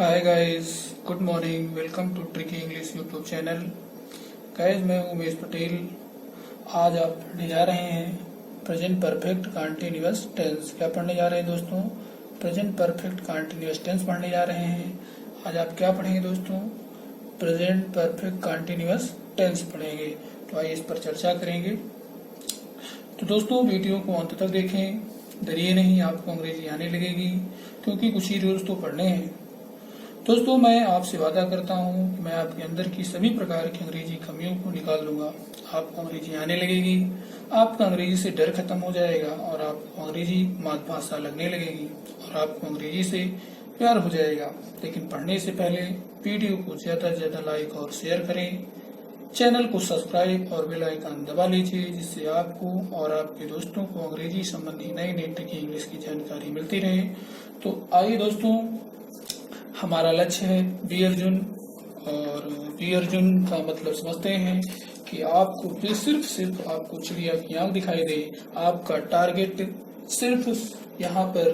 Hi guys, good morning. Welcome to tricky English YouTube channel. Guys, मैं उमेश पटेल। आज आप पढ़ने जा रहे हैं प्रेजेंट परफेक्ट कंटीन्यूअस टेंस। क्या पढ़ने जा रहे हैं दोस्तों? प्रेजेंट परफेक्ट कंटीन्यूअस टेंस पढ़ने जा रहे हैं। आज आप क्या पढ़ेंगे दोस्तों? प्रेजेंट परफेक्ट कंटीन्यूअस टेंस पढ़ेंगे। तो आइए इस पर चर्चा करेंगे। तो दोस्तों, वीडियो को अंत तक देखें। डरिए नहीं, आपको अंग्रेजी आने लगेगी, क्योंकि कुछ ही रूल्स तो पढ़ने हैं। दोस्तों, मैं आपसे वादा करता हूं कि मैं आपके अंदर की सभी प्रकार की अंग्रेजी कमियों को निकाल लूंगा। आपको अंग्रेजी आने लगेगी, आपका अंग्रेजी से डर खत्म हो जाएगा और आपको अंग्रेजी मातृभाषा लगने लगेगी और आपको अंग्रेजी से प्यार हो जाएगा। लेकिन पढ़ने से पहले वीडियो को ज्यादा से ज्यादा लाइक और शेयर करें। चैनल को सब्सक्राइब और बेल आइकन दबा लीजिए, जिससे आपको और आपके दोस्तों को अंग्रेजी संबंधी नई नई ट्रिकी इंग्लिश की जानकारी मिलती रहे। तो आइए दोस्तों, हमारा लक्ष्य है बी अर्जुन। और बी अर्जुन का मतलब समझते हैं कि आपको सिर्फ आपको चिड़िया की आंख दिखाई दे। आपका टारगेट सिर्फ यहाँ पर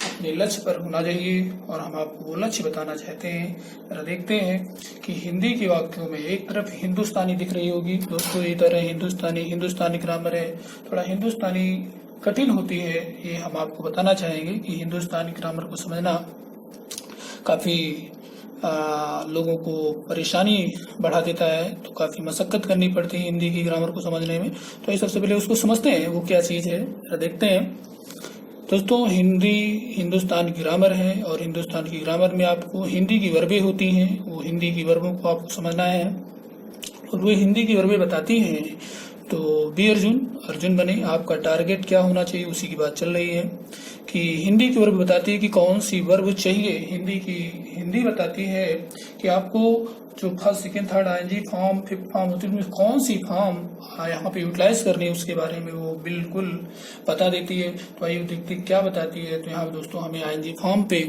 अपने लक्ष्य पर होना चाहिए और हम आपको वो लक्ष्य बताना चाहते हैं। जरा देखते हैं कि हिंदी के वाक्यों में एक तरफ हिंदुस्तानी दिख रही होगी दोस्तों, इधर है हिंदुस्तानी ग्रामर है। थोड़ा हिंदुस्तानी कठिन होती है, ये हम आपको बताना चाहेंगे कि हिंदुस्तानी ग्रामर को समझना काफी लोगों को परेशानी बढ़ा देता है। तो काफी मशक्कत करनी पड़ती है हिंदी की ग्रामर को समझने में। तो सबसे पहले उसको समझते हैं वो क्या चीज है, देखते हैं। दोस्तों, हिंदी हिंदुस्तान की ग्रामर है और हिंदुस्तान की ग्रामर में आपको हिंदी की वर्बें होती हैं। वो हिंदी की वर्बों को आपको समझना है और वो हिंदी की वर्बें बताती हैं। तो बी अर्जुन बने। आपका टारगेट क्या होना चाहिए, उसी की बात चल रही है कि हिंदी की वर्ब बताती है कि कौन सी वर्ब चाहिए। हिंदी बताती है कि आपको जो first second third ING form fifth form होती है, उसमें कौन सी फॉर्म यहाँ पे यूटिलाइज करनी है, उसके बारे में वो बिल्कुल बता देती है। तो आइए देखते क्या बताती है। तो यहाँ पे दोस्तों हमें आईएनजी फॉर्म पे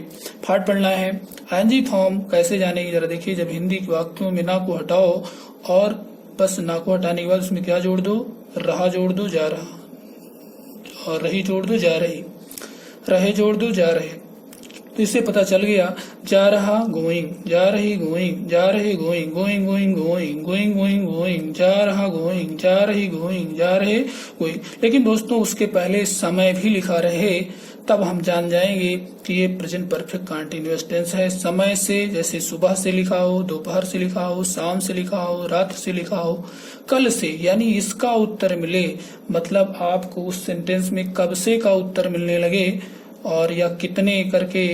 पाठ पढ़ना है। आईएनजी फॉर्म कैसे जानेगी, जरा देखिए। जब हिंदी के वाक्यों में ना को हटाओ और बस ना को हटाने के बाद उसमें क्या जोड़ दो, रहा जोड़ दो, जा रहा, और रही जोड़ दो, जा रही, रहे जोड़ दो, जा रहे। तो इससे पता चल गया जा रहा गोइंग, जा रही गोइंग, जा रहे going, going going going, going going going, जा रहा गोइंग, जा रही गोइंग, जा रहे गोइंग। लेकिन दोस्तों उसके पहले समय भी लिखा रहे, तब हम जान जाएंगे कि ये प्रेजेंट परफेक्ट कंटीन्यूअस टेंस है। समय से जैसे सुबह से लिखा हो, दोपहर से लिखा हो, शाम से लिखा हो, रात से लिखा हो, कल से, यानी इसका उत्तर मिले, मतलब आपको उस सेंटेंस में कब से का उत्तर मिलने लगे और या कितने करके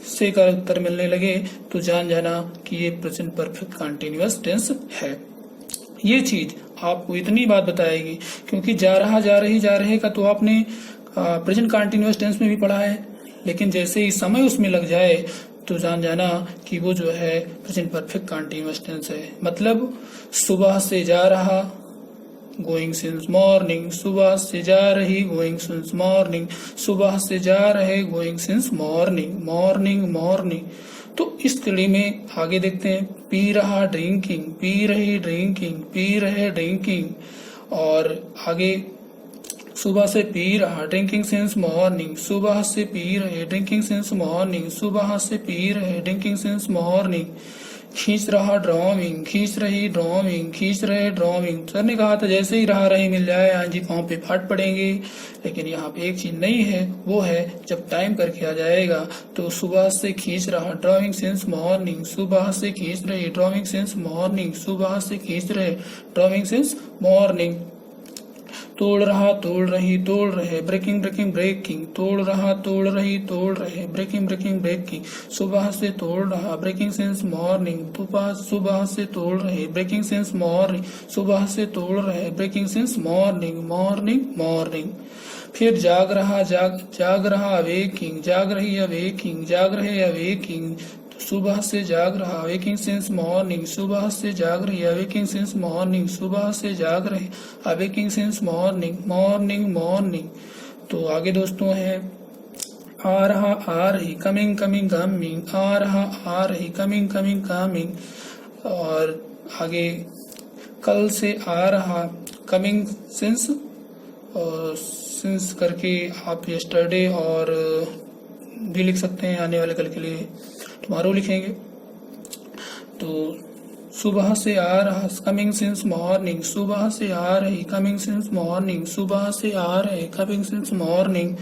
से का उत्तर मिलने लगे, तो जान जाना कि ये प्रेजेंट परफेक्ट कंटीन्यूअस टेंस है। ये चीज आपको इतनी बात बताएगी, क्योंकि जा रहा, जा रही, जा रहे का तो आपने प्रेजेंट कंटीन्यूअस टेंस में भी पढ़ा है, लेकिन जैसे ही समय उसमें लग जाए तो जान जाना कि वो जो है प्रेजेंट परफेक्ट कंटीन्यूअस टेंस है। मतलब सुबह से जा रहा, गोइंग सिंस मॉर्निंग, सुबह से जा रही, गोइंग सिंस मॉर्निंग, सुबह से जा रहे, going since morning, morning morning. तो इस कड़ी में आगे देखते हैं, पी रहा ड्रिंकिंग, पी रही ड्रिंकिंग, पी रहे ड्रिंकिंग, और आगे सुबह से पी रहा, ड्रिंकिंग सिंस मॉर्निंग, सुबह से पी रहे, ड्रिंकिंग सिंस मॉर्निंग, सुबह से पी रहे, ड्रिंकिंग सिंस मॉर्निंग। खींच रहा ड्राइंग, खींच रही ड्राइंग, खींच रहे ड्राइंग। सर ने कहा था जैसे ही रहा रही मिल जाए आईएनजी फॉर्म पे पाठ पढ़ेंगे, लेकिन यहाँ पे एक चीज नहीं है, वो है जब टाइम करके आ जाएगा तो सुबह से खींच रहा, ड्राइंग सिंस मॉर्निंग, सुबह से खींच रही, ड्राइंग सिंस मॉर्निंग, सुबह से खींच रहे, ड्राइंग सिंस मॉर्निंग। तोड़ रहा, तोड़ रही, तोड़ रहे, ब्रेकिंग ब्रेकिंग ब्रेकिंग, तोड़ रहा, तोड़ रही, तोड़ रहे, ब्रेकिंग ब्रेकिंग ब्रेकिंग, सुबह से तोड़ रहा, ब्रेकिंग सिंस मॉर्निंग, सुबह से तोड़ रहे, ब्रेकिंग सिंस मॉर्निंग, सुबह से तोड़ रहे, breaking since morning, morning morning. फिर जाग रहा, जाग रहा, अवेकिंग, जाग रही, अवेकिंग, जाग रहे, अवेकिंग, सुबह से जाग रहा, अवेकिंग सिंस मॉर्निंग, सुबह से जाग रही, अवेकिंग सिंस मॉर्निंग, सुबह से जाग रहे, awaking since morning, morning morning. तो आगे दोस्तों है आ रहा, आ रही, कमिंग कमिंग कमिंग, आ रहा, आ रही, कमिंग कमिंग कमिंग, और आगे कल से आ रहा, कमिंग सिंस, और सिंस करके आप यस्टरडे और भी लिख सकते हैं आने वाले कल के लिए, टुमारो लिखेंगे। तो सुबह से आ रहा, कमिंग सिंस मॉर्निंग, सुबह से आ रही, कमिंग सिंस मॉर्निंग, सुबह से आ रहे, कमिंग सिंस मॉर्निंग।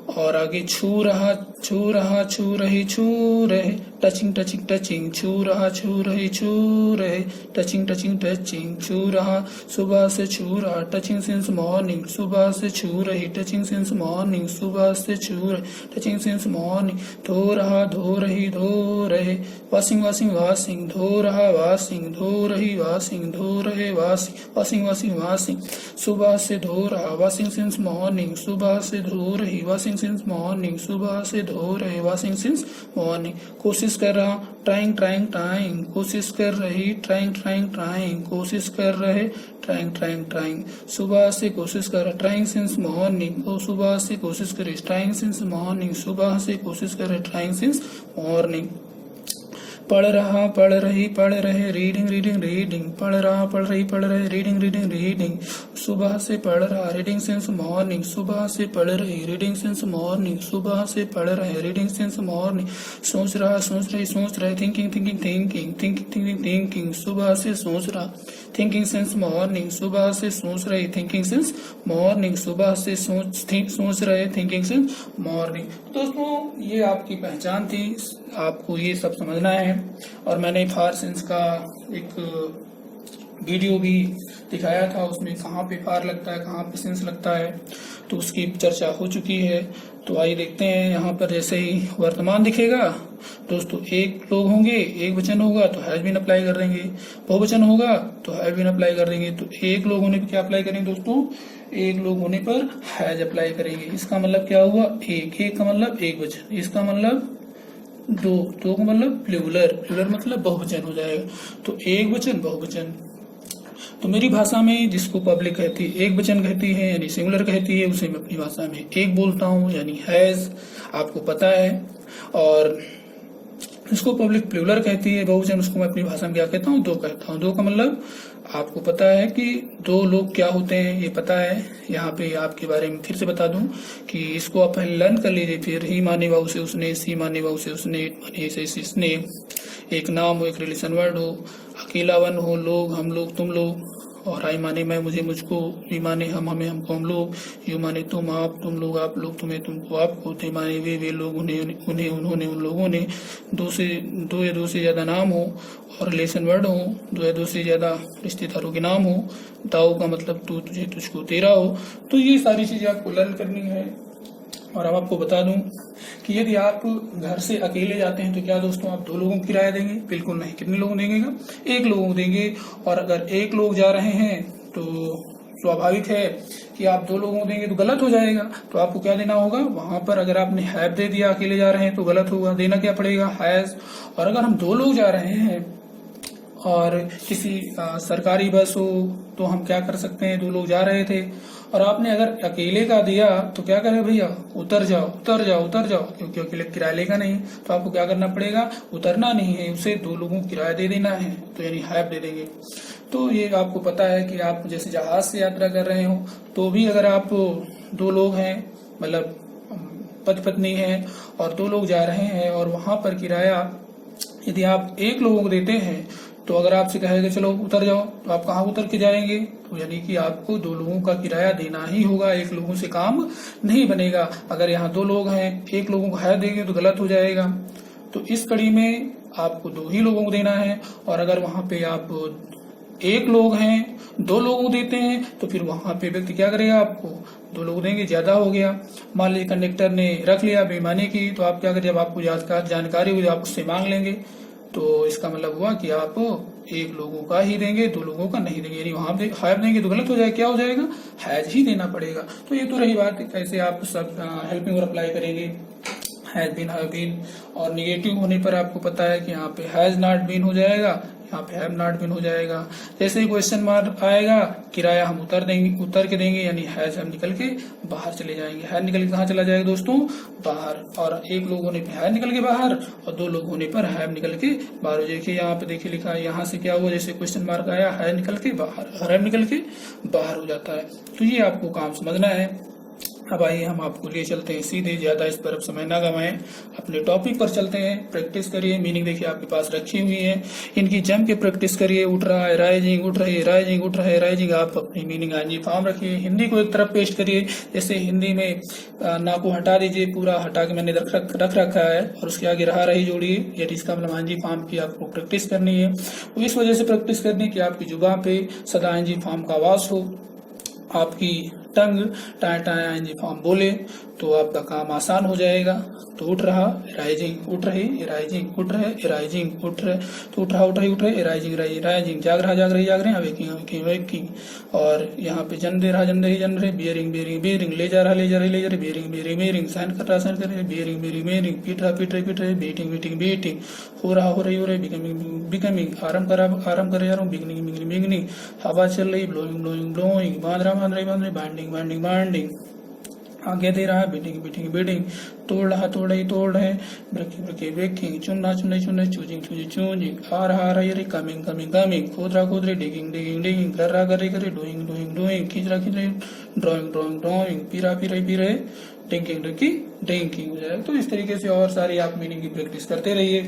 और आगे छू रहा, छू रहा, छू रही, छू रहे, टचिंग टचिंग टचिंग, छू रहा, छू रही, छू रहे, टचिंग टचिंग टचिंग, छू रहा, सुबह से छू रहा, टचिंग सिंस मॉर्निंग, सुबह से छू रही, टचिंग सिंस मॉर्निंग, सुबह से छू रही, टचिंग सिंस मॉर्निंग। धो रहा, धो रही, धो रहे, वॉशिंग वॉशिंग वॉशिंग, धो रहा वॉशिंग, धो रही वॉशिंग, धो रहे वॉशिंग, वॉशिंग वॉशिंग वॉशिंग। सुबह से धो रहा, वॉशिंग सिंस मॉर्निंग, सुबह से धो रही, वॉशिंग सिंस मॉर्निंग, सुबह से धो रहे, वॉशिंग सिंस मॉर्निंग। कोशिश कर रहा, ट्राइंग ट्राइंग ट्राइंग, कोशिश कर रही, ट्राइंग ट्राइंग ट्राइंग, कोशिश कर रहे, ट्राइंग ट्राइंग ट्राइंग। सुबह से कोशिश कर रहा, ट्राइंग सिंस मॉर्निंग, वो सुबह से कोशिश करे, ट्राइंग सिंस मॉर्निंग, सुबह से कोशिश करे, ट्राइंग सिंस मॉर्निंग। पढ़ रहा, पढ़ रही, पढ़ रहे, रीडिंग रीडिंग रीडिंग, पढ़ रहा, पढ़ रही, पढ़ रहे, रीडिंग रीडिंग रीडिंग। सुबह से पढ़ रहा, रीडिंग सिंस मॉर्निंग, सुबह से पढ़ रही, रीडिंग सिंस मॉर्निंग, सुबह से पढ़ रहे, रीडिंग सिंस मॉर्निंग। सोच रहा, सोच रही, सोच रहे, thinking thinking thinking, thinking thinking thinking, सुबह से सोच रहा, थिंकिंग सिंस मॉर्निंग, सुबह से सोच रही, थिंकिंग सिंस मॉर्निंग, सुबह से सोच रहे, थिंकिंग सिंस मॉर्निंग। दोस्तों ये आपकी पहचान थी, आपको ये सब समझना है। और मैंने फार सेंस का एक वीडियो भी दिखाया था, उसमें कहाँ पे फार लगता है, कहाँ पे सेंस लगता है, तो उसकी चर्चा हो चुकी है। तो आइए देखते हैं। यहाँ पर जैसे ही वर्तमान दिखेगा दोस्तों, एक लोग होंगे, एक वचन होगा तो हैज बीन अप्लाई कर देंगे, बहुवचन होगा तो हैव बीन अप्लाई कर देंगे। तो एक लोग होने पर क्या अप्लाई करेंगे दोस्तों, एक लोग होने पर हैज अप्लाई करेंगे। इसका मतलब क्या हुआ, एक, एक का मतलब एक वचन, इसका मतलब दो, दो का मतलब प्लूरल, प्लूरल मतलब बहुवचन हो जाएगा। तो एक वचन बहुवचन। तो मेरी भाषा में जिसको पब्लिक कहती है, एक वचन कहती है यानी सिंगुलर कहती है, उसे मैं अपनी भाषा में एक बोलता हूँ यानी हैज, आपको पता है। और इसको पब्लिक प्लूरल कहती है, बहुवचन, उसको मैं अपनी भाषा में क्या कहता हूँ, दो कहता हूँ। दो का मतलब आपको पता है कि दो लोग क्या होते हैं, ये पता है। यहाँ पे आपके बारे में फिर से बता दूं कि इसको आप पहले लर्न कर लीजिए। फिर ही माने वाऊ से उसने, सी माने वाऊ से उसने, माने से इसने, एक नाम हो, एक रिलेशन वर्ड हो, अकेलावन हो, लोग, हम लोग, तुम लोग, और आई माने मैं, मुझे, मुझको, वी माने हम, हमें, हमको, हम लोग, यू माने तुम, आप, तुम लोग, आप लोग, तुम्हें, तुमको, आपको, थे माने वे लोग, उन्हें, उन्हें, उन्होंने, उन लोगों ने, दो या दो से ज्यादा नाम हो और रिलेशन वर्ड हो, दो या दो से ज्यादा रिश्तेदारों के नाम हो, ताऊ का मतलब तू, तुझे, तुझको, तेरा हो। तो ये सारी चीजें आपको लर्न करनी है। और अब आपको बता दूं कि यदि आप घर से अकेले जाते हैं तो क्या दोस्तों आप दो लोगों को किराया देंगे, बिल्कुल नहीं। कितने लोगों देंगे, एक लोगों को देंगे। और अगर एक लोग जा रहे हैं तो स्वाभाविक है कि आप दो लोगों को देंगे तो गलत हो जाएगा। तो आपको क्या देना होगा, वहां पर अगर आपने हैव दे दिया, अकेले जा रहे हैं तो गलत होगा, देना क्या पड़ेगा, हैज। और अगर हम दो लोग जा रहे हैं और किसी सरकारी बस हो तो हम क्या कर सकते हैं, दो लोग जा रहे थे और आपने अगर अकेले का दिया तो क्या करें भैया, उतर जाओ, उतर जाओ, उतर जाओ, क्योंकि अकेले किराया लेगा नहीं। तो आपको क्या करना पड़ेगा, उतरना नहीं है, उसे दो लोगों को किराया दे देना है, तो यानी हैव दे देंगे। तो ये आपको पता है कि आप जैसे जहाज से यात्रा कर रहे हो तो भी अगर आप दो लोग हैं, मतलब पति पत्नी है और दो लोग जा रहे हैं और वहां पर किराया यदि आप एक लोगों को देते हैं तो अगर आपसे कहेगा चलो उतर जाओ, तो आप कहाँ उतर के जाएंगे, तो यानी कि आपको दो लोगों का किराया देना ही होगा, एक लोगों से काम नहीं बनेगा। अगर यहाँ दो लोग हैं, एक लोगों को है देंगे तो गलत हो जाएगा। तो इस कड़ी में आपको दो ही लोगों को देना है। और अगर वहां पे आप एक लोग हैं, दो लोगों को देते हैं तो फिर वहां पे व्यक्ति क्या करेगा, आपको दो लोग देंगे, ज्यादा हो गया। मान लीजिए कंडक्टर ने रख लिया बेईमानी की, तो आप क्या करें, जब आपको जानकारी हुई आप उससे मांग लेंगे। तो इसका मतलब हुआ कि आप एक लोगों का ही देंगे, दो लोगों का नहीं देंगे, यानी वहां पे हैव देंगे तो गलत हो जाएगा, क्या हो जाएगा, हैज ही देना पड़ेगा। तो ये तो रही बात कैसे आप सब हेल्पिंग वर्ब अप्लाई करेंगे, हैज बीन, हैव बीन। और निगेटिव होने पर आपको पता है कि यहाँ पे हैज नॉट बीन हो जाएगा, यहाँ पे हैव नॉट बीन हो जाएगा। जैसे ही क्वेश्चन मार्क आएगा, किराया हम उतर के देंगे, यानी हैज हम निकल के बाहर चले जाएंगे। हैज निकल के कहाँ चला जाएगा दोस्तों, बाहर। और एक लोग होने पे हैज निकल के बाहर और दो लोग होने पर हैव निकल के बाहर। देखिए यहाँ पे देखिए लिखा है, यहाँ से क्या हुआ, जैसे क्वेश्चन मार्क आया हैज निकल के बाहर, हैव निकल के बाहर हो जाता है। तो ये आपको काम समझना है। अब आइए हम आपको लिए चलते हैं सीधे, ज्यादा इस पर अब समय ना गवाएं, अपने टॉपिक पर चलते हैं। प्रैक्टिस करिए, मीनिंग देखिए आपके पास रखी हुई है, इनकी जम के प्रैक्टिस करिए। उठ रहा है, राइजिंग, उठ रही है, राइजिंग, उठ रहा है, राइजिंग। आप अपनी मीनिंग आईएनजी फॉर्म रखिए। हिंदी को एक तरफ पेस्ट करिए, जैसे हिंदी में ना को हटा दीजिए, पूरा हटा के मैंने रख रखा है, और उसके आगे रहा रही जोड़िए, यदि इसका मतलब आईएनजी फॉर्म की आपको प्रैक्टिस करनी है। तो इस वजह से प्रैक्टिस करनी कि आपकी जुबान पे सदा आईएनजी फॉर्म का आवाज हो, आपकी टंग टाए टाए आईएनजी फॉर्म बोले, तो आपका काम आसान हो जाएगा। तो उठ रहा, राइजिंग, उठ रही, राइजिंग, उठ रहे, राइजिंग, उठ रहे, तो उठ रहा, उठ रही, उठ रहे, राइजिंग, राइजिंग, जाग रहा, जाग रही, जाग रहे, वेकिंग, वेकिंग, वेकिंग। और यहाँ पे जन दे रहा, जन रही, जन रहे, बियरिंग, बियरिंग, बियरिंग, ले जा रहा, ले जा रही, ले जा रही, बियरिंग, बियरिंग, बियरिंग, सहन कर रहा, सहन कर रहे, बियरिंग, बियरिंग, बियरिंग, पीट रहा, पीट रहे, पीट रहे, बीटिंग, बीटिंग, बीटिंग, हो रहा, हो रही, हो रही, बिकमिंग, बिकमिंग, आराम कर जा रहा हूँ, बिगनिंग, बिगनिंग, बिगनिंग, हवा चल रही, ब्लोइंग, ब्लोइंग, ब्लोइंग, बांध रहा, बांध रही, बांध रही, बाइंडिंग, बाइंडिंग, बाइंडिंग, आगे दे रहा है, बीटिंग, बीटिंग, बीटिंग, तोड़ रहा, तोड़ रही, तोड़ रहे, ब्रेकिंग, ब्रेकिंग, ब्रेकिंग, चुनना, चुन रही, चुन रही, चूजिंग, चूजिंग, चूजिंग, आ रही, कमिंग, कमिंग, कमिंग, खोद रही, डिगिंग, डिगिंग, डिगिंग, कर रहा, कर रही, डूइंग, डूइंग, डूइंग, खींच रही, ड्राइंग, ड्राइंग, ड्राइंग, पी रहे, ड्रिंकिंग, ड्रिंकिंग, ड्रिंकिंग हो जाएगा। तो इस तरीके से और सारी आप मीनिंग की प्रैक्टिस करते रहिए।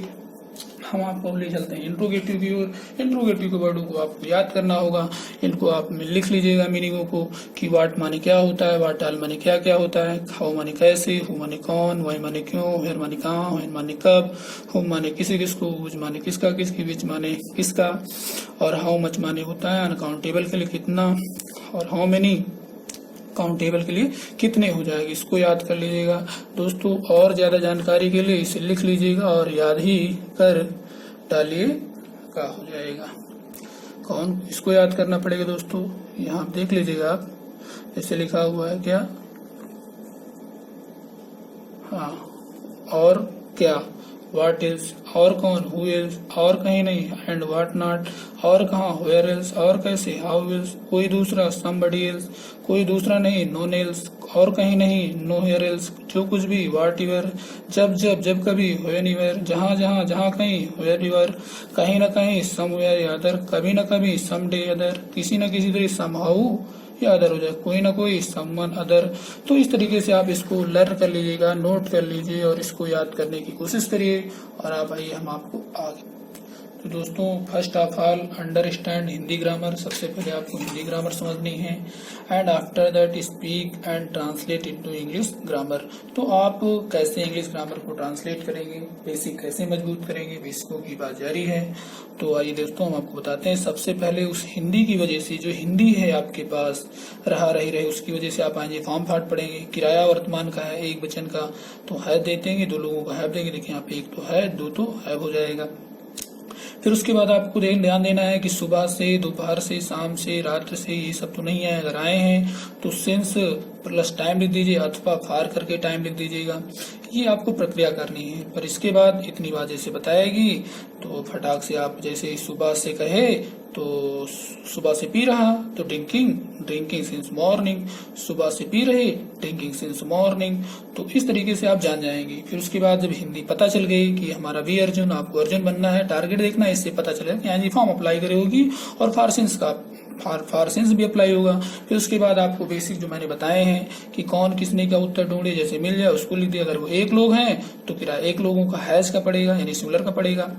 हम आपको ले चलते हैं इंट्रोगेटिव की ओर। इंट्रोगेटिव के वर्डों को आपको याद करना होगा, इनको आप लिख लीजिएगा मीनिंगों को, कि वाट माने क्या होता है, वाट आल माने क्या क्या होता है, हाउ माने कैसे, हु माने कौन, वाई माने क्यों, वेयर माने कहाँ, व्हेन माने कब, हुम माने किसी किसको, व्हिच माने किसका किसकी, विच माने किसका, और हाउ मच माने होता है अनकाउंटेबल के लिए कितना, और हाउ मेनी काउंटेबल के लिए कितने हो जाएगा। इसको याद कर लीजिएगा दोस्तों, और ज्यादा जानकारी के लिए इसे लिख लीजिएगा और याद ही कर डालिए का हो जाएगा। कौन इसको याद करना पड़ेगा दोस्तों, यहाँ देख लीजिएगा आप, जैसे लिखा हुआ है क्या, हाँ, और क्या, व्हाट इज, और कौन, हु इज, और कहीं नहीं, एंड व्हाट नॉट, और कहाँ, वेयर एल्स, और कैसे, हाउ इज, कोई दूसरा, समबडी एल्स, कोई दूसरा नहीं, नो एल्स, और कहीं नहीं, नो हेयर एल्स, जो कुछ भी, व्हाट एवर, जब जब, जब कभी, व्हेन एवर, जहाँ जहाँ, जहाँ कहीं, वेयर एवर, कहीं न कहीं, समवेयर अदर, कभी न कभी, सम डे अदर, किसी न किसी तरह, समहाउ या अदर हो जाए, कोई ना कोई, समवन अदर। तो इस तरीके से आप इसको लर्न कर लीजिएगा, नोट कर लीजिए और इसको याद करने की कोशिश करिए। और आप आइए हम आपको आगे, तो दोस्तों first of all understand Hindi grammar. सबसे पहले आपको हिंदी ग्रामर समझनी है, and after that speak and translate into English grammar. तो आप कैसे इंग्लिश ग्रामर को ट्रांसलेट करेंगे, बेसिक कैसे मजबूत करेंगे, बेसिकों की बात जारी है। तो आइए दोस्तों हम आपको बताते हैं। सबसे पहले उस हिंदी की वजह से, जो हिंदी है आपके पास रहे उसकी वजह से आप आइए फॉर्म फाट पढ़ेंगे। किराया वर्तमान का है, एक वचन का, तो है दे देंगे, दो लोगों का है देंगे। देखिए यहाँ पे एक तो है, दो तो है हो जाएगा। फिर उसके बाद आपको ध्यान देना है कि सुबह से, दोपहर से, शाम से, रात्र से, ये सब तो नहीं है। अगर आए हैं तो सिंस प्लस टाइम लिख दीजिए, अथवा फार करके टाइम लिख दीजिएगा। ये आपको प्रक्रिया करनी है। पर इसके बाद इतनी बात जैसे बताएगी तो फटाक से आप, जैसे सुबह से कहे तो सुबह से पी रहा, तो ड्रिंकिंग, ड्रिंकिंग सिंस मॉर्निंग, सुबह से पी रहे, ड्रिंकिंग सिंस मॉर्निंग। तो इस तरीके से आप जान जाएंगे। फिर उसके बाद जब हिंदी पता चल गई कि हमारा वी अर्जुन, आपको अर्जुन बनना है, टारगेट देखना है, इससे पता चलेगा कि हाँ जी फॉर्म अप्लाई करे होगी, और फारसिंस का फारसिंस भी अप्लाई होगा। फिर उसके बाद आपको बेसिक जो मैंने बताए हैं कि कौन किसने का उत्तर ढूंढे, जैसे मिल जाए उसको लिख दिया। अगर वो एक लोग हैं तो किराया एक लोगों का हैज का पड़ेगा, यानी सिंगुलर का पड़ेगा।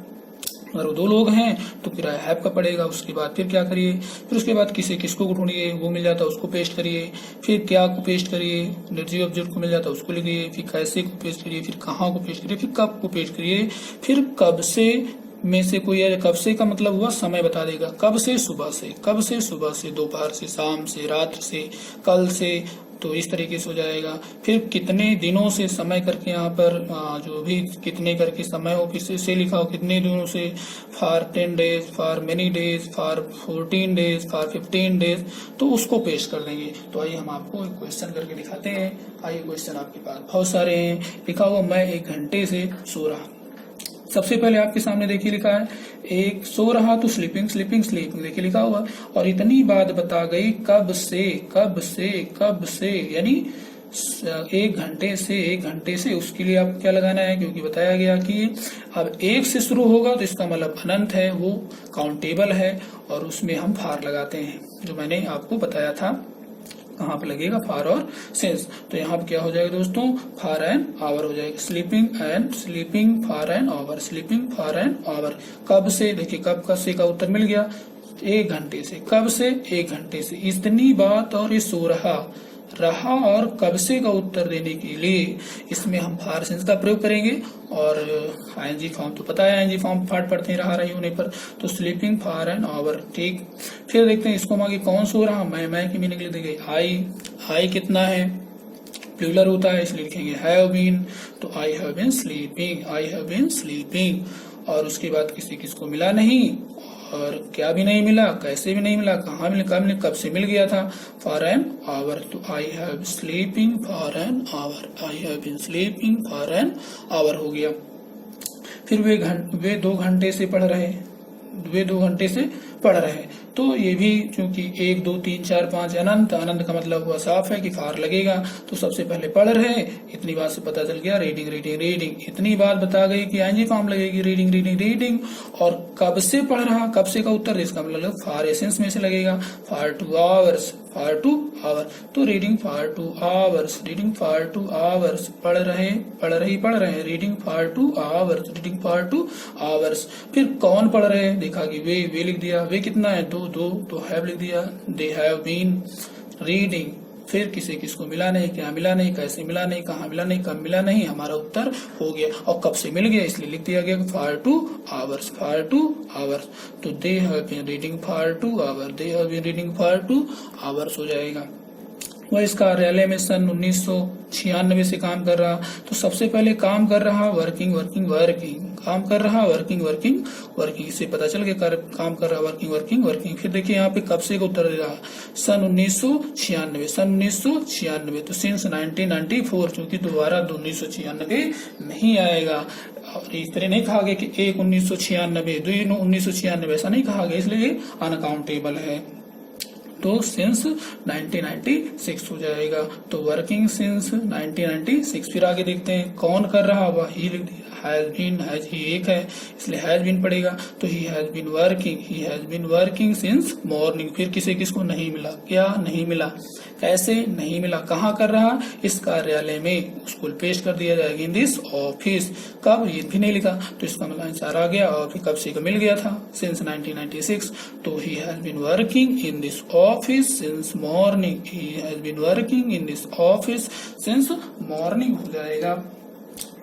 अगर वो दो लोग हैं तो किराया हैव का पड़ेगा। उसके बाद फिर क्या करिए, फिर उसके बाद किसे किसको ढूंढिए, वो मिल जाता है उसको पेस्ट करिए। फिर क्या को पेस्ट करिए, निर्जीव ऑब्जेक्ट को मिल जाता है उसको लिखिए। फिर कैसे को पेस्ट करिए, फिर कहाँ को पेस्ट करिए, फिर कब को पेस्ट करिए। फिर कब से में से कोई है, कब से का मतलब हुआ समय बता देगा। कब से सुबह से, कब से सुबह से, दोपहर से, शाम से, रात्र से, कल से, तो इस तरीके से हो जाएगा। फिर कितने दिनों से समय करके यहाँ पर जो भी कितने करके समय हो फिर से लिखा हो, कितने दिनों से, for 10 days, for many days, for 14 days, for 15 days, तो उसको पेश कर देंगे। तो आइए हम आपको एक क्वेश्चन करके दिखाते हैं। आइए क्वेश्चन आपके पास बहुत सारे हैं। लिखा हुआ मैं 1 घंटे से सो रहा। सबसे पहले आपके सामने देखिए लिखा है, एक सो रहा तो स्लीपिंग, स्लीपिंग, स्लीपिंग देखिए लिखा हुआ। और इतनी बात बता गई कब से, कब से, कब से, यानी 1 घंटे से, 1 घंटे से। उसके लिए आपको क्या लगाना है, क्योंकि बताया गया कि अब 1 से शुरू होगा तो इसका मतलब अनंत है, वो काउंटेबल है, और उसमें हम फार लगाते हैं, जो मैंने आपको बताया था। कहाँ पे लगेगा, फॉर और सिंस। तो यहाँ पे क्या हो जाएगा दोस्तों, फॉर एन आवर हो जाएगा, sleeping for an our, sleeping for an our. कब से, देखिए कब का से का उत्तर मिल गया, 1 घंटे से। कब से, 1 घंटे से। इतनी बात और ये सो रहा और कब से का उत्तर देने के लिए इसमें हम फॉर सिंस का प्रयोग करेंगे। और आईएनजी फॉर्म तो पता है, आईएनजी फॉर्म पाठ पढ़ते हैं रहा रही होने पर, तो स्लीपिंग फॉर एन आवर। ठीक, फिर देखते हैं इसको हम आगे, कौन सो रहा, मैं की मीनिंग लिख देंगे आई कितना है, प्लूरल होता है इसलिए लिखेंगे हैव बीन, तो आई हैव बीन स्लीपिंग। और उसके बाद किसी किसको मिला नहीं, और क्या भी नहीं मिला, कैसे भी नहीं मिला, कहाँ मिला, कब मिला, कब से मिल गया था, फॉर एन आवर। तो I have sleeping for an hour, I have been sleeping for an hour हो गया। फिर वे 2 घंटे से पढ़ रहे, वे 2 घंटे से पढ़ रहे। तो ये भी चूंकि 1 2 3 4 5 अनंत, अनंत का मतलब हुआ साफ है कि फॉर लगेगा, तो सबसे पहले पढ़ रहे, इतनी बात से पता चल गया रीडिंग रीडिंग रीडिंग। इतनी बात बता गई कि आईएनजी फॉर्म लगेगी, रीडिंग रीडिंग रीडिंग। और कब से पढ़ रहा, कब से का उत्तर इसका मतलब फॉर एसेंस में से लगेगा, फॉर 2 आवर्स, फॉर 2 आवर। तो reading for 2 hours, reading for 2 hours, पढ़ रहे, reading for 2 hours, reading for 2 hours. फिर कौन पढ़ रहे, देखा कि वे लिख दिया, वे कितना है, 2 तो हैव लिख दिया, दे हैव बीन रीडिंग। फिर किसको मिला नहीं, क्या मिला नहीं, कैसे मिला नहीं, कहाँ मिला नहीं, कब मिला नहीं, हमारा उत्तर हो गया। और कब से मिल गया इसलिए लिख दिया गया फॉर 2 आवर्स, फॉर 2 आवर्स। तो they have been reading for 2 hours, they have been reading for 2 hours हो जाएगा। वह इस कार्यालय में सन 1996 से काम कर रहा। तो सबसे पहले काम कर रहा, वर्किंग, काम कर रहा, वर्किंग, इससे पता चल गया काम कर रहा, वर्किंग। फिर देखिए यहाँ पे कब से का उत्तर दे रहा, सन 1996, तो सिंस 1994, चूंकि दोबारा 1996 नहीं आएगा। और इस तरह नहीं कहा गया कि 1 1996, 2 1996, ऐसा नहीं कहा गया, इसलिए अनकाउंटेबल है। तो सिंस 1996 हो जाएगा। तो वर्किंग सिंस 1996। फिर आगे देखते हैं कौन कर रहा, वह ही लिख दिया, हैज बीन, हैज ही एक है इसलिए हैज बीन पड़ेगा। तो he has been working since morning. फिर किसको नहीं मिला, क्या नहीं मिला, कैसे नहीं मिला, कहाँ कर रहा, इस कार्यालय में, उसको पेश कर दिया जाएगा इन दिस ऑफिस। कब, ये भी नहीं लिखा, तो इसका मतलब आंसर आ गया। और फिर कब से मिल गया था, सिंस 1996। तो he has been working in this office since morning, he has been working in this office since morning हो जाएगा।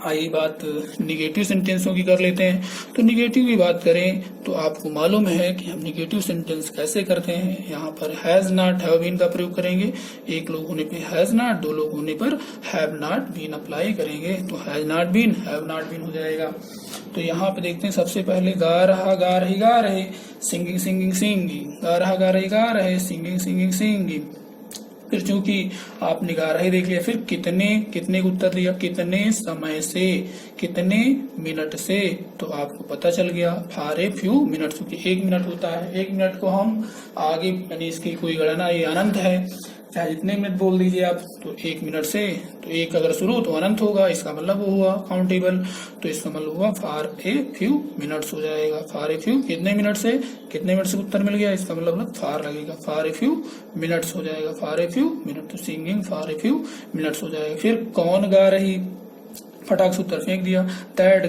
आइए बात निगेटिव सेंटेंसों की कर लेते हैं। तो निगेटिव की बात करें तो आपको मालूम है कि हम निगेटिव सेंटेंस कैसे करते हैं। यहाँ पर हैज नॉट, हैव बीन का प्रयोग करेंगे। एक लोग होने पे हैज नॉट, 2 लोग होने पर हैव नॉट बीन अप्लाई करेंगे। तो has not been, have not been हो जाएगा। तो यहाँ पे देखते हैं सबसे पहले गा रहे, सिंगिंग, गा रहे, सिंगिंग। फिर चूंकि आपने गा रहे देख लिया, फिर कितने को उत्तर दिया, कितने समय से, कितने मिनट से। तो आपको पता चल गया फॉर ए फ्यू मिनट, क्योंकि 1 मिनट होता है। 1 मिनट को हम आगे यानी इसकी कोई गणना, ये अनंत है, चाहे जितने मिनट बोल दीजिए आप। तो 1 मिनट से, तो 1 अगर शुरू तो अनंत होगा, इसका मतलब वो हुआ काउंटेबल। तो इसका मतलब हुआ फॉर ए फ्यू मिनट्स हो जाएगा। फॉर ए फ्यू, कितने मिनट से उत्तर मिल गया, इसका मतलब फॉर लगेगा, फॉर ए फ्यू मिनट्स हो जाएगा, फॉर ए फ्यू मिनट। तो singing for a few minutes हो जाएगा। फिर कौन गा रही, फटाक से उत्तर फेंक दिया, दैट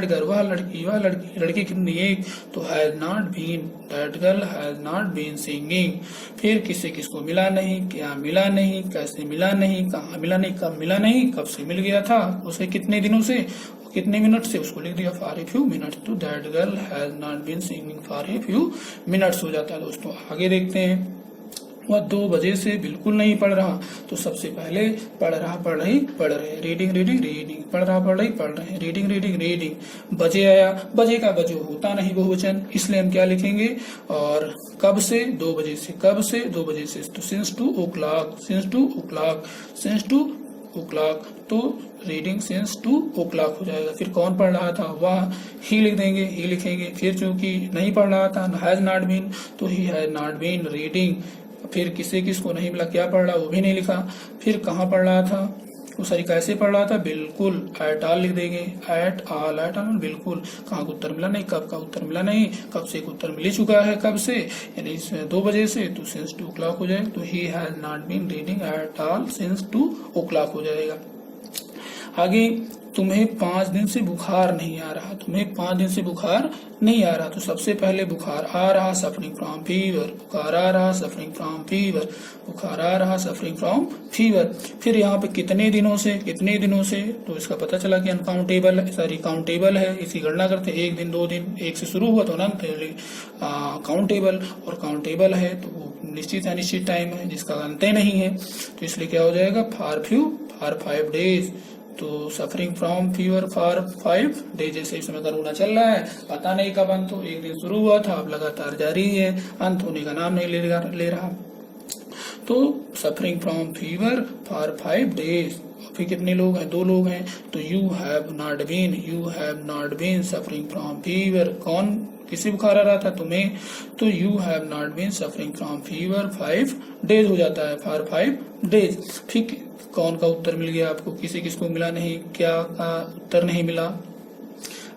गर्ल, वह लड़की कितनी, 1। तो has not been, that girl has not been singing. फिर किसको मिला नहीं, क्या मिला नहीं, कैसे मिला नहीं, कहाँ मिला नहीं, कब मिला नहीं, कब से मिल गया था, उसे कितने दिनों से, कितने मिनट से, उसको लिख दिया फॉर ए फ्यू मिनट्स। तो that girl has not been singing for a few minutes हो जाता है। दोस्तों आगे देखते हैं, वह 2 बजे से बिल्कुल नहीं पढ़ रहा। तो सबसे पहले पढ़ रहे, रीडिंग, पढ़ रहे, रीडिंग। बजे आया, बजे का बजो होता नहीं बहुवचन, इसलिए हम क्या लिखेंगे, और कब से, 2 बजे से, कब से, 2 बजे से। तो सिंस 2 o'clock, तो रीडिंग सिंस 2 o'clock हो जाएगा। फिर कौन पढ़ रहा था, वह ही लिख देंगे, ही लिखेंगे। फिर चूंकि नहीं पढ़ रहा था, हैज नॉट बीन, तो he has not been reading. फिर किसको नहीं मिला, क्या पढ़ रहा, वो भी नहीं लिखा। फिर कहाँ पढ़ रहा था, वो सारी कैसे पढ़ रहा था, बिल्कुल एट ऑल लिख देंगे, एट ऑल बिल्कुल। कहाँ का उत्तर मिला नहीं, कब का उत्तर मिला नहीं, कब से एक उत्तर मिल ही चुका है, कब से, यानी 2 बजे से, तो सिंस 2 o'clock हो जाएगा। तो he has not been reading at all since 2 o'clock हो जाएगा। आगे, तुम्हें 5 दिन से बुखार नहीं आ रहा, तुम्हें 5 दिन से बुखार नहीं आ रहा। तो सबसे पहले बुखार आ रहा, सफरिंग फ्रॉम फीवर, बुखार आ रहा, सफरिंग फ्रॉम फीवर, बुखार आ रहा, सफरिंग फ्रॉम फीवर। फिर यहाँ पे कितने दिनों से, कितने दिनों से, तो इसका पता चला कि अनकाउंटेबल है, सॉरी काउंटेबल है, इसी गणना करते हैं। 1 दिन 2 दिन, 1 से शुरू हुआ तो अनंत काउंटेबल, और काउंटेबल है तो वो निश्चित अनिश्चित टाइम है जिसका अंत नहीं है। तो इसलिए क्या हो जाएगा, फॉर 5 days। तो suffering from fever for 5 days, जैसे इस समय कोरोना चल रहा है, पता नहीं कब अंत हो, 1 दिन शुरू हुआ था, अब लगातार जारी है, अंत होने का नाम नहीं ले रहा। तो suffering from fever for 5 days। फिर कितने लोग हैं, 2 लोग हैं, तो you have not been suffering from fever. कौन, किसी बुखार आ रहा था, तुम्हें, तो you have not been suffering from fever 5 days हो जाता है, फॉर 5 days। फिर कौन का उत्तर मिल गया आपको, किसी किसको मिला नहीं, क्या का उत्तर नहीं मिला,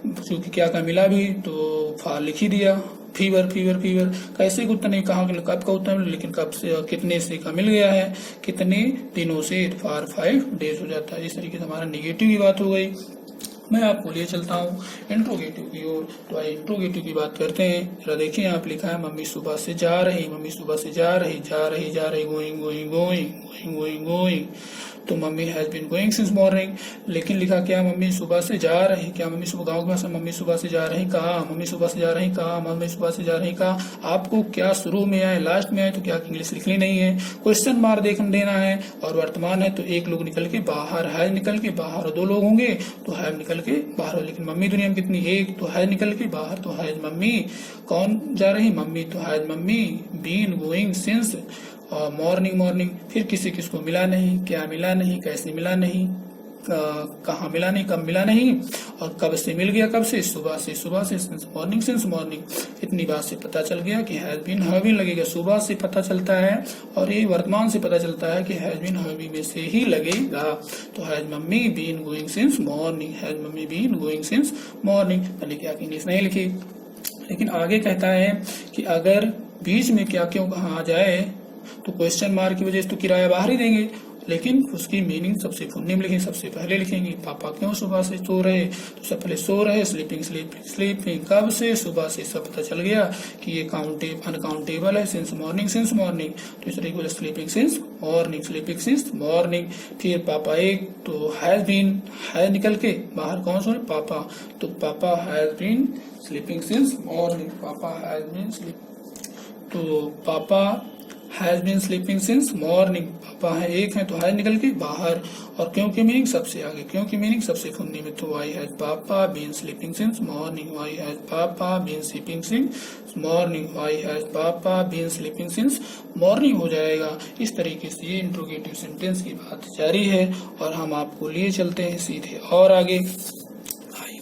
क्योंकि क्या का मिला भी तो फॉर लिख ही दिया, फीवर कैसे का उत्तर नहीं, कहाँ कब का उत्तर मिला, लेकिन कब से, कितने से का मिल गया है, कितने दिनों से, फॉर 5 days हो जाता है। इस तरीके से हमारा निगेटिव की बात हो गई। मैं आपको लिए चलता हूँ इंट्रोगेटिव की ओर। तो आइए इंट्रोगेटिव की बात करते हैं। जरा देखिए, यहाँ पे लिखा है मम्मी सुबह से जा रही, मम्मी सुबह से जा रही, गोइंग। तो mummy has been going since morning. लेकिन लिखा क्या, मम्मी सुबह से जा रही, क्या मम्मी सुबह, गाँव की भाषा मम्मी सुबह से जा रही कहा, मम्मी सुबह से जा रही कहा, मम्मी सुबह से जा रही कहा। आपको क्या शुरू में आए, लास्ट में आए, तो क्या इंग्लिश लिखनी नहीं है, क्वेश्चन मार्क देना है। और वर्तमान है तो 1 लोग निकल के बाहर, हैज निकल के बाहर, और 2 लोग होंगे तो हैव निकल के बाहर। लेकिन मम्मी दुनिया में कितनी, 1, तो हैज निकल के बाहर, तो हैज मम्मी, कौन जा रही, मम्मी, तो has mummy been going since morning. फिर किसी किसको मिला नहीं, क्या मिला नहीं, कैसे मिला नहीं, कहाँ मिला नहीं, कब मिला नहीं, और कब से मिल गया, कब से, सुबह से सिंस मॉर्निंग। इतनी बात से पता चल गया कि हैज बीन हैव बीन लगेगा, सुबह से पता चलता है, और ये वर्तमान से पता चलता है कि हैज बीन हैव बीन में से ही लगेगा। तो has mummy been going since morning, has mummy been going since morning. मैंने क्या इंग्लिश नहीं लिखी। लेकिन आगे कहता है कि अगर बीच में क्या क्यों कहा आ जाए तो क्वेश्चन मार्क की वजह से तो किराया बाहर ही देंगे, लेकिन उसकी मीनिंग सबसे फुन्नी में लिखेंगे। सबसे पहले लिखेंगे पापा क्यों सुबह से सो रहे, तो सबसे पहले सो रहे, स्लीपिंग कब से, सुबह से। सब पता चल गया कि ये अनकाउंटेबल है, सिंस मॉर्निंग। तो इस तरीके से स्लीपिंग सिंस मॉर्निंग। फिर पापा 1, तो हैज बीन, हैज निकल के बाहर, कौन सो रहे, पापा, तो papa has been sleeping since morning, papa has been तो papa has been sleeping since morning. Papa है 1 है तो हैज निकल के बाहर, और क्यों की मीनिंग सबसे आगे, क्यों की मीनिंग सबसे फुन्नी में। तो why has papa been sleeping since morning, why has papa been sleeping since morning, why has papa been sleeping since morning हो जाएगा। इस तरीके से ये इंट्रोगेटिव सेंटेंस की बात जारी है, और हम आपको लिए चलते हैं सीधे और आगे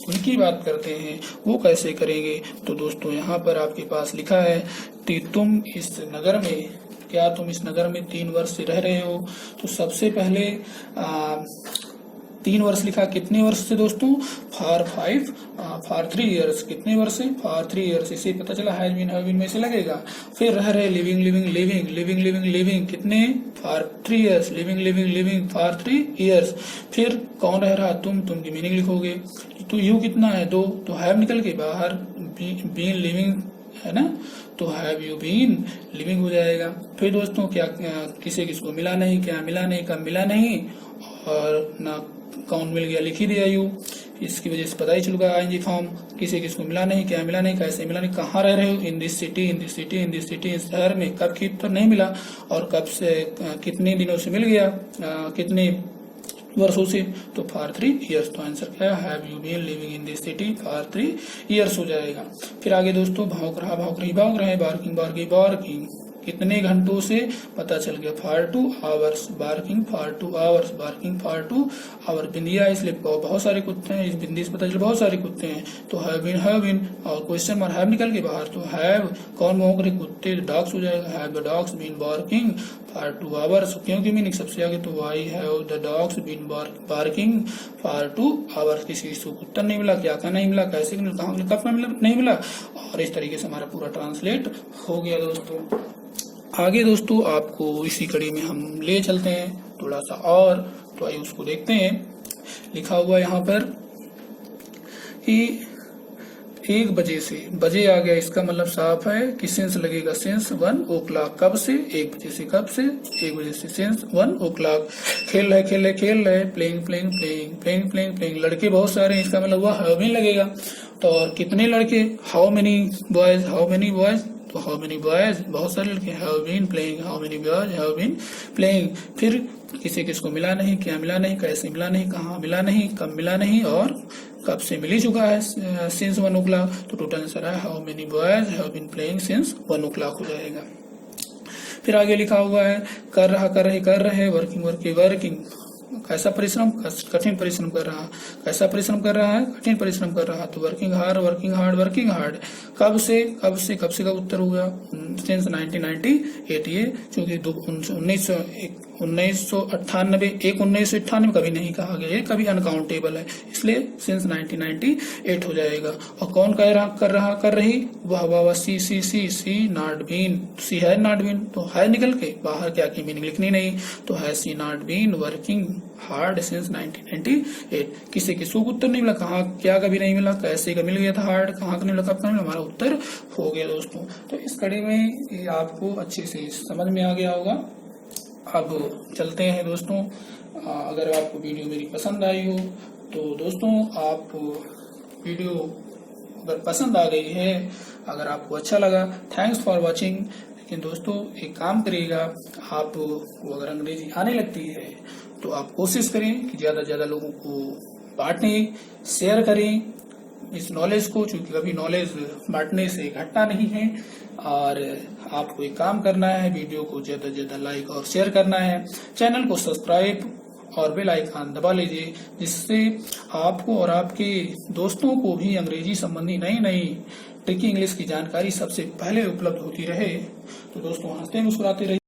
उनकी बात करते हैं। वो कैसे करेंगे, तो दोस्तों यहाँ पर आपके पास लिखा है कि तुम इस नगर में, क्या तुम इस नगर में 3 वर्ष से रह रहे हो। तो सबसे पहले 3 वर्ष लिखा, कितने वर्ष से दोस्तों, फॉर 3 years। कितने वर्ष से, फॉर 3 years। इसे पता चला हैज बीन में से लगेगा। फिर रह रहे, लिविंग कितने, for 3 years, living for 3 years। फिर कौन रह रहा, तुम की मीनिंग लिखोगे। तो यू कितना है, 2, तो हैव निकल के बाहर, बीन लिविंग है ना, तो हैव यू बीन लिविंग हो जाएगा। फिर दोस्तों क्या किसी किसको मिला नहीं, क्या मिला नहीं, कब मिला नहीं, और ना कौन मिल गया, लिख ही दिया यू। इसकी वजह से पता ही चल गया आईएनजी फॉर्म। किसी किसको मिला नहीं, क्या मिला नहीं, कैसे मिला नहीं, कहाँ रह रहे हो, इन दिस सिटी, इस शहर में। कब की उत्तर नहीं मिला, और कब से, कितने दिनों से मिल गया, कितने वर्षों से, तो फॉर 3 years। तो आंसर क्या है, have you been living in this city for 3 years हो जाएगा। फिर आगे दोस्तों भौंक रहा, बार्किंग, कितने घंटों से पता चल गया, for 2 hours, barking for 2 hours, barking for 2 hour. Bindiya इसलिए बहुत सारे कुत्ते हैं, इस बिंदी से पता चला बहुत सारे कुत्ते हैं। तो हैव बीन और क्वेश्चन मार्क हैव निकल के बाहर, तो हैव कौन भौंक रहे, कुत्ते, डॉग्स हो जाएगा, have the dogs been barking for 2 hours. क्योंकि मीनिंग सबसे आगे, तो why have the dogs been barking for 2 hours. किसी को उत्तर नहीं मिला, क्या का नहीं मिला, कैसे मिला, कहाँ मिला, कब मिला, नहीं मिला। और इस तरीके से हमारा पूरा ट्रांसलेट हो गया दोस्तों। आगे दोस्तों आपको इसी कड़ी में हम ले चलते हैं थोड़ा सा और, तो आइए उसको देखते हैं। लिखा हुआ यहाँ पर कि 1 बजे से, बजे आ गया, इसका मतलब साफ है कि सेंस लगेगा, सेंस 1 o'clock। कब से, 1 बजे से, कब से, 1 बजे से, सेंस 1 o'clock। खेल रहे, खेल रहे, खेल रहे, playing playing playing playing playing playing. लड़के बहुत सारे हैं, इसका मतलब वह हैव बीन लगेगा। तो और कितने लड़के, how many boys, how many boys, तो हाउ मेनी बॉयज, बहुत सारे लड़के, have been playing, how many boys have been playing. फिर किसी किसको मिला नहीं, क्या मिला नहीं, कैसे मिला नहीं, कहाँ मिला नहीं, कब मिला नहीं और कब से मिल ही चुका है, सिंस 1 o'clock। तो टोटल आंसर है how many boys have been playing since 1 o'clock हो जाएगा। फिर आगे लिखा हुआ है कर रहा, कर रहे, कर रहे, वर्किंग वर्किंग वर्किंग। कैसा परिश्रम, कठिन परिश्रम कर रहा, कैसा परिश्रम कर रहा है, कठिन परिश्रम कर रहा। तो working hard, working hard, working hard. कब से, कब से, कब से का उत्तर होगा, सिंस 1998। ये चूंकि 1998 कभी नहीं कहा गया, ये कभी अनकाउंटेबल है, इसलिए सिंस 1998 हो जाएगा। और कौन कह रहा, कर रहा, कर रही, वाह वाह वाह, सी नॉट बीन, सी है नॉट बीन, तो है निकल के बाहर, क्या की मीनिंग लिखनी नहीं, तो है she not been working hard since 1998। किसी किसको उत्तर नहीं मिला, कहाँ क्या कभी नहीं मिला, कैसे का मिल गया था हार्ड, कहाँ का नहीं मिला, कब का मिला, हमारा उत्तर हो गया दोस्तों। तो इस कड़ी में ये आपको अच्छे से समझ में आ गया होगा। अब चलते हैं दोस्तों, अगर आपको वीडियो मेरी पसंद आई हो तो दोस्तों आप वीडियो अगर पसंद आ गई है, अगर आपको अच्छा लगा, थैंक्स फॉर वॉचिंग। लेकिन दोस्तों एक काम करिएगा, आपको अगर अंग्रेजी आने लगती है तो आप कोशिश करें कि ज्यादा से ज्यादा लोगों को बांटें, शेयर करें इस नॉलेज को, क्योंकि कभी नॉलेज बांटने से घटना नहीं है। और आपको एक काम करना है, वीडियो को ज्यादा से ज्यादा लाइक और शेयर करना है, चैनल को सब्सक्राइब और बेल आइकन दबा लीजिए, जिससे आपको और आपके दोस्तों को भी अंग्रेजी संबंधी नई नई ट्रिकी इंग्लिश की जानकारी सबसे पहले उपलब्ध होती रहे। तो दोस्तों हंसते मुस्कुराते रहिए।